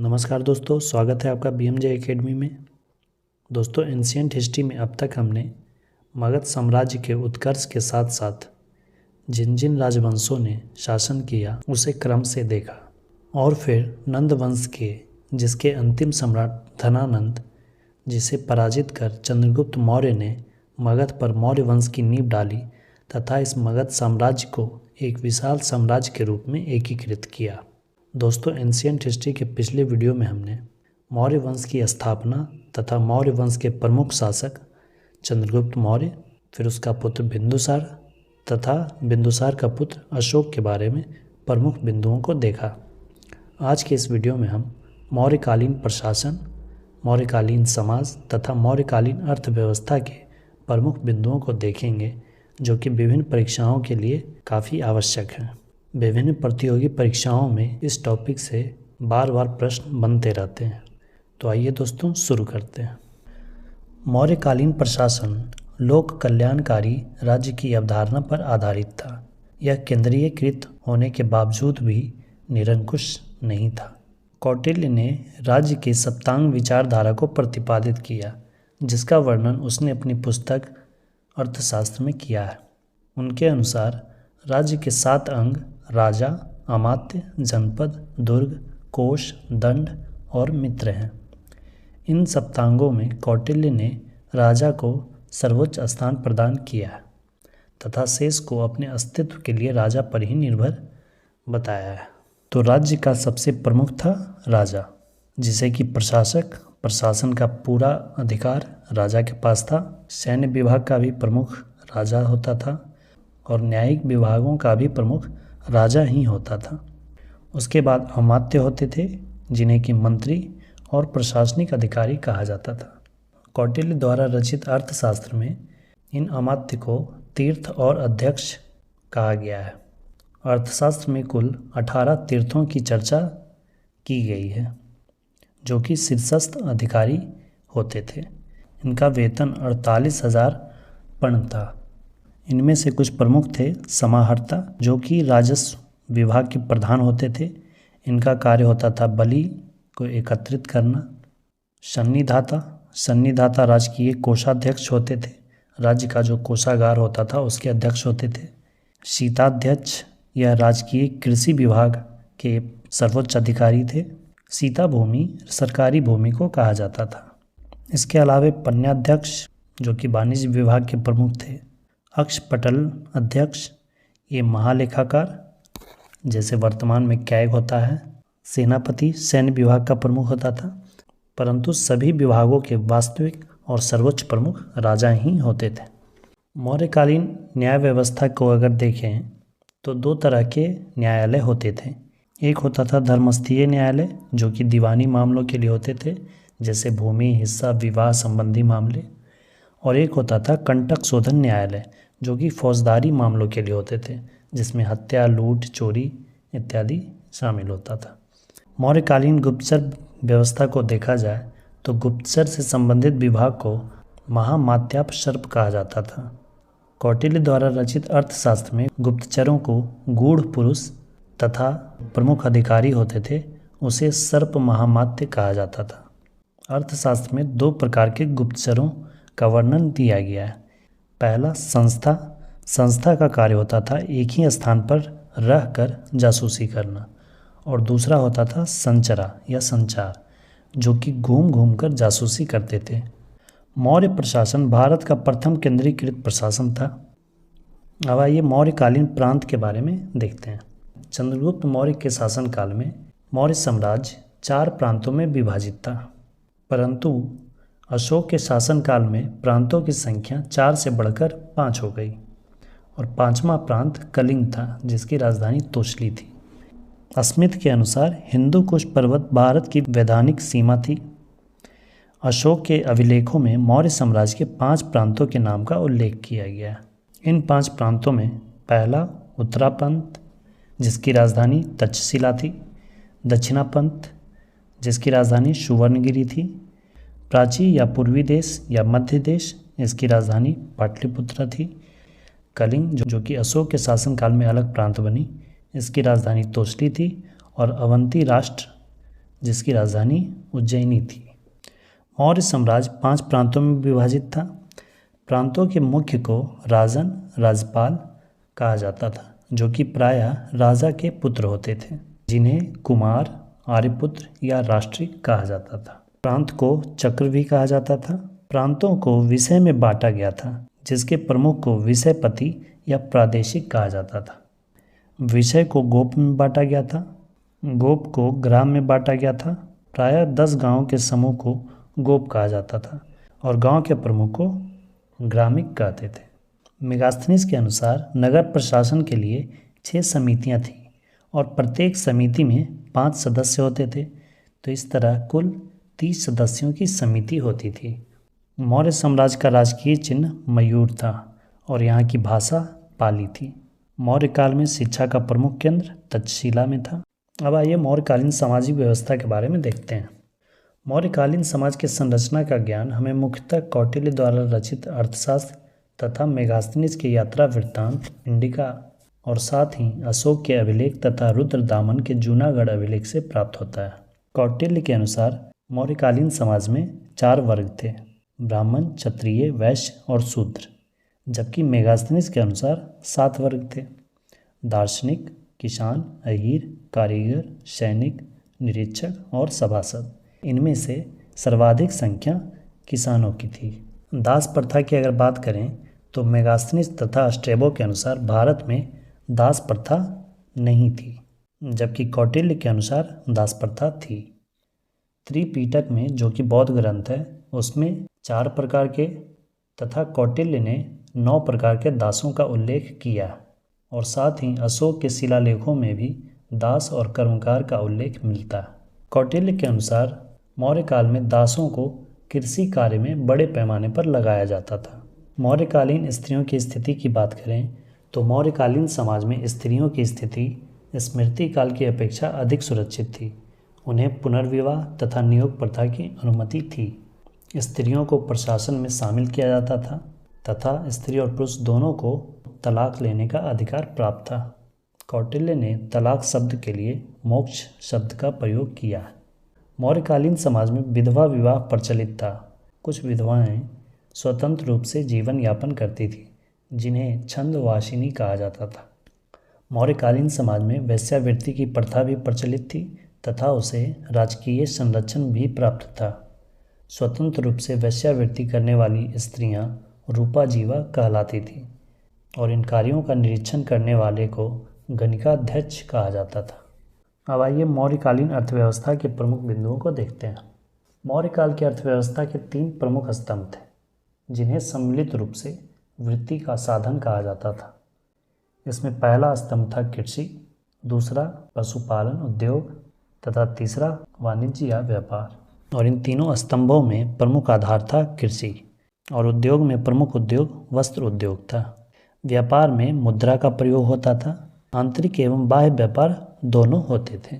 नमस्कार दोस्तों, स्वागत है आपका BMJ एकेडमी में। दोस्तों, एंशियंट हिस्ट्री में अब तक हमने मगध साम्राज्य के उत्कर्ष के साथ साथ जिन जिन राजवंशों ने शासन किया उसे क्रम से देखा और फिर नंद वंश के जिसके अंतिम सम्राट धनानंद जिसे पराजित कर चंद्रगुप्त मौर्य ने मगध पर मौर्य वंश की नींव डाली तथा इस मगध साम्राज्य को एक विशाल साम्राज्य के रूप में एकीकृत किया। दोस्तों, एंशियंट हिस्ट्री के पिछले वीडियो में हमने मौर्य वंश की स्थापना तथा मौर्य वंश के प्रमुख शासक चंद्रगुप्त मौर्य, फिर उसका पुत्र बिंदुसार तथा बिंदुसार का पुत्र अशोक के बारे में प्रमुख बिंदुओं को देखा। आज के इस वीडियो में हम मौर्यकालीन प्रशासन, मौर्यकालीन समाज तथा मौर्यकालीन अर्थव्यवस्था के प्रमुख बिंदुओं को देखेंगे जो कि विभिन्न परीक्षाओं के लिए काफ़ी आवश्यक हैं। विभिन्न प्रतियोगी परीक्षाओं में इस टॉपिक से बार बार प्रश्न बनते रहते हैं। तो आइए दोस्तों शुरू करते हैं। मौर्यकालीन प्रशासन लोक कल्याणकारी राज्य की अवधारणा पर आधारित था। यह केंद्रीयकृत होने के बावजूद भी निरंकुश नहीं था। कौटिल्य ने राज्य के सप्तांग विचारधारा को प्रतिपादित किया, जिसका वर्णन उसने अपनी पुस्तक अर्थशास्त्र में किया है। उनके अनुसार राज्य के 7 अंग राजा, अमात्य, जनपद, दुर्ग, कोष, दंड और मित्र हैं। इन सप्तांगों में कौटिल्य ने राजा को सर्वोच्च स्थान प्रदान किया है तथा शेष को अपने अस्तित्व के लिए राजा पर ही निर्भर बताया है। तो राज्य का सबसे प्रमुख था राजा, जिसे कि प्रशासन का पूरा अधिकार राजा के पास था। सैन्य विभाग का भी प्रमुख राजा होता था और न्यायिक विभागों का भी प्रमुख राजा ही होता था। उसके बाद अमात्य होते थे, जिन्हें कि मंत्री और प्रशासनिक अधिकारी कहा जाता था। कौटिल्य द्वारा रचित अर्थशास्त्र में इन अमात्य को तीर्थ और अध्यक्ष कहा गया है। अर्थशास्त्र में कुल 18 तीर्थों की चर्चा की गई है, जो कि शीर्षस्थ अधिकारी होते थे। इनका वेतन 48,000 पर्ण था। इनमें से कुछ प्रमुख थे समाहर्ता, जो कि राजस्व विभाग के प्रधान होते थे। इनका कार्य होता था बलि को एकत्रित करना। सन्निधाता राजकीय कोषाध्यक्ष होते थे। राज्य का जो कोषागार होता था उसके अध्यक्ष होते थे। शीताध्यक्ष यह राजकीय कृषि विभाग के सर्वोच्च अधिकारी थे। सीता भूमि सरकारी भूमि को कहा जाता था। इसके अलावा पन्याध्यक्ष जो कि वाणिज्य विभाग के प्रमुख थे। अक्षपटल अध्यक्ष ये महालेखाकार, जैसे वर्तमान में कैग होता है। सेनापति सैन्य विभाग का प्रमुख होता था, परंतु सभी विभागों के वास्तविक और सर्वोच्च प्रमुख राजा ही होते थे। मौर्यकालीन न्याय व्यवस्था को अगर देखें तो 2 तरह के न्यायालय होते थे। एक होता था धर्मस्थीय न्यायालय, जो कि दीवानी मामलों के लिए होते थे, जैसे भूमि, हिस्सा, विवाह संबंधी मामले। और एक होता था कंटक शोधन न्यायालय, जो कि फौजदारी मामलों के लिए होते थे, जिसमें हत्या, लूट, चोरी इत्यादि शामिल होता था। मौर्यकालीन गुप्तचर व्यवस्था को देखा जाए तो गुप्तचर से संबंधित विभाग को महामात्यापसर्प कहा जाता था। कौटिल्य द्वारा रचित अर्थशास्त्र में गुप्तचरों को गूढ़ पुरुष तथा प्रमुख अधिकारी होते थे, उसे सर्प महामात्य कहा जाता था। अर्थशास्त्र में 2 प्रकार के गुप्तचरों का वर्णन दिया गया है। पहला संस्था का कार्य होता था एक ही स्थान पर रहकर जासूसी करना, और दूसरा होता था संचरा या संचार, जो कि घूम घूम कर जासूसी करते थे। मौर्य प्रशासन भारत का प्रथम केंद्रीकृत प्रशासन था। अब आइए मौर्यकालीन प्रांत के बारे में देखते हैं। चंद्रगुप्त मौर्य के शासनकाल में मौर्य साम्राज्य 4 प्रांतों में विभाजित था, परंतु अशोक के शासनकाल में प्रांतों की संख्या 4 से बढ़कर 5 हो गई और 5वां प्रांत कलिंग था, जिसकी राजधानी तोशली थी। स्मिथ के अनुसार हिंदू कुश पर्वत भारत की वैधानिक सीमा थी। अशोक के अभिलेखों में मौर्य साम्राज्य के 5 प्रांतों के नाम का उल्लेख किया गया है। इन 5 प्रांतों में पहला उत्तरापंत, जिसकी राजधानी तक्षशिला थी। दक्षिणापंत, जिसकी राजधानी सुवर्णगिरी थी। प्राची या पूर्वी देश या मध्य देश, इसकी राजधानी पाटलिपुत्र थी। कलिंग, जो कि अशोक के शासनकाल में अलग प्रांत बनी, इसकी राजधानी तोशली थी। और अवंती राष्ट्र, जिसकी राजधानी उज्जैनी थी। मौर्य साम्राज्य 5 प्रांतों में विभाजित था। प्रांतों के मुख्य को राजन, राज्यपाल कहा जाता था, जो कि प्रायः राजा के पुत्र होते थे, जिन्हें कुमार, आर्यपुत्र या राष्ट्रीय कहा जाता था। प्रांत को चक्र भी कहा जाता था। प्रांतों को विषय में बांटा गया था, जिसके प्रमुख को विषयपति या प्रादेशिक कहा जाता था। विषय को गोप में बांटा गया था। गोप को ग्राम में बांटा गया था। प्रायः 10 गांवों के समूह को गोप कहा जाता था और गांव के प्रमुख को ग्रामिक कहते थे। मेगास्थनीज के अनुसार नगर प्रशासन के लिए 6 समितियां थीं और प्रत्येक समिति में 5 सदस्य होते थे। तो इस तरह कुल 30 सदस्यों की समिति होती थी। मौर्य साम्राज्य का राजकीय चिन्ह मयूर था और यहाँ की भाषा पाली थी। मौर्य काल में शिक्षा का प्रमुख केंद्र तक्षशिला में था। अब आइए मौर्यकालीन सामाजिक व्यवस्था के बारे में देखते हैं। मौर्यकालीन समाज के संरचना का ज्ञान हमें मुख्यतः कौटिल्य द्वारा रचित अर्थशास्त्र तथा मेगास्थनीज के यात्रा वृत्तांत इंडिका और साथ ही अशोक के अभिलेख तथा रुद्रदामन के जूनागढ़ अभिलेख से प्राप्त होता है। कौटिल्य के अनुसार मौर्यकालीन समाज में 4 वर्ग थे: ब्राह्मण, क्षत्रिय, वैश्य और शूद्र, जबकि मेगास्थनीज के अनुसार 7 वर्ग थे: दार्शनिक, किसान, अहीर, कारीगर, सैनिक, निरीक्षक और सभासद। इनमें से सर्वाधिक संख्या किसानों की थी। दास प्रथा की अगर बात करें तो मेगास्थनीज तथा स्ट्रैबो के अनुसार भारत में दास प्रथा नहीं थी, जबकि कौटिल्य के अनुसार दास प्रथा थी। त्रिपिटक में, जो कि बौद्ध ग्रंथ है, उसमें 4 प्रकार के तथा कौटिल्य ने 9 प्रकार के दासों का उल्लेख किया और साथ ही अशोक के शिलालेखों में भी दास और कर्मकार का उल्लेख मिलता है। कौटिल्य के अनुसार मौर्य काल में दासों को कृषि कार्य में बड़े पैमाने पर लगाया जाता था। मौर्यकालीन स्त्रियों की स्थिति की बात करें तो मौर्यकालीन समाज में स्त्रियों की स्थिति स्मृति काल की अपेक्षा अधिक सुरक्षित थी। उन्हें पुनर्विवाह तथा नियोग प्रथा की अनुमति थी। स्त्रियों को प्रशासन में शामिल किया जाता था तथा स्त्री और पुरुष दोनों को तलाक लेने का अधिकार प्राप्त था। कौटिल्य ने तलाक शब्द के लिए मोक्ष शब्द का प्रयोग किया है। मौर्यकालीन समाज में विधवा विवाह प्रचलित था। कुछ विधवाएं स्वतंत्र रूप से जीवन यापन करती थी, जिन्हें छंदवासिनी कहा जाता था। मौर्यकालीन समाज में वेश्यावृत्ति की प्रथा भी प्रचलित थी तथा उसे राजकीय संरक्षण भी प्राप्त था। स्वतंत्र रूप से वेश्यावृत्ति करने वाली स्त्रियां रूपा जीवा कहलाती थीं और इन कार्यों का निरीक्षण करने वाले को गणिकाध्यक्ष कहा जाता था। अब आइए मौर्यकालीन अर्थव्यवस्था के प्रमुख बिंदुओं को देखते हैं। मौर्यकाल की अर्थव्यवस्था के 3 प्रमुख स्तंभ थे, जिन्हें सम्मिलित रूप से वृत्ति का साधन कहा जाता था। इसमें पहला स्तंभ था कृषि, दूसरा पशुपालन उद्योग तथा तीसरा वाणिज्य या व्यापार। और इन तीनों स्तंभों में प्रमुख आधार था कृषि और उद्योग में प्रमुख उद्योग वस्त्र उद्योग था। व्यापार में मुद्रा का प्रयोग होता था। आंतरिक एवं बाह्य व्यापार दोनों होते थे।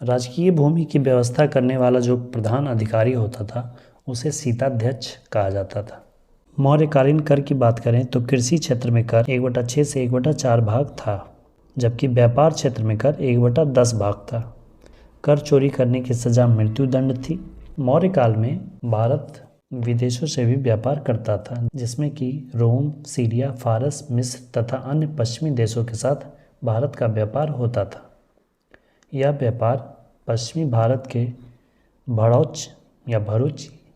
राजकीय भूमि की व्यवस्था करने वाला जो प्रधान अधिकारी होता था उसे शीताध्यक्ष कहा जाता था। मौर्यकालीन कर की बात करें तो कृषि क्षेत्र में कर 1/6 से 1/4 भाग था, जबकि व्यापार क्षेत्र में कर 1/10 भाग था। कर चोरी करने की सजा मृत्युदंड थी। मौर्य काल में भारत विदेशों से भी व्यापार करता था, जिसमें कि रोम, सीरिया, फारस, मिस्र तथा अन्य पश्चिमी देशों के साथ भारत का व्यापार होता था। यह व्यापार पश्चिमी भारत के भरूच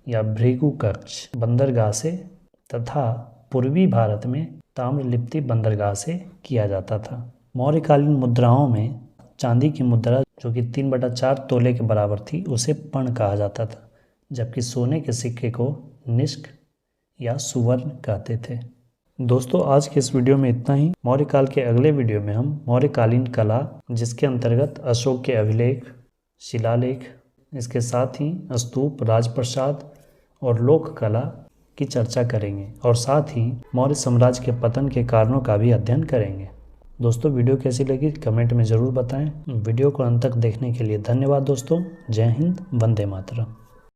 या भृगुकक्ष बंदरगाह से तथा पूर्वी भारत में ताम्रलिप्ति बंदरगाह से किया जाता था। मौर्यकालीन मुद्राओं में चांदी की मुद्रा जो कि 3/4 तोले के बराबर थी उसे पण कहा जाता था, जबकि सोने के सिक्के को निष्क या सुवर्ण कहते थे। दोस्तों, आज के इस वीडियो में इतना ही। मौर्यकाल के अगले वीडियो में हम मौर्यकालीन कला, जिसके अंतर्गत अशोक के अभिलेख, शिलालेख, इसके साथ ही स्तूप, राजप्रसाद और लोक कला की चर्चा करेंगे और साथ ही मौर्य साम्राज्य के पतन के कारणों का भी अध्ययन करेंगे। दोस्तों, वीडियो कैसी लगी कमेंट में ज़रूर बताएं। वीडियो को अंत तक देखने के लिए धन्यवाद दोस्तों। जय हिंद, वंदे मातरम।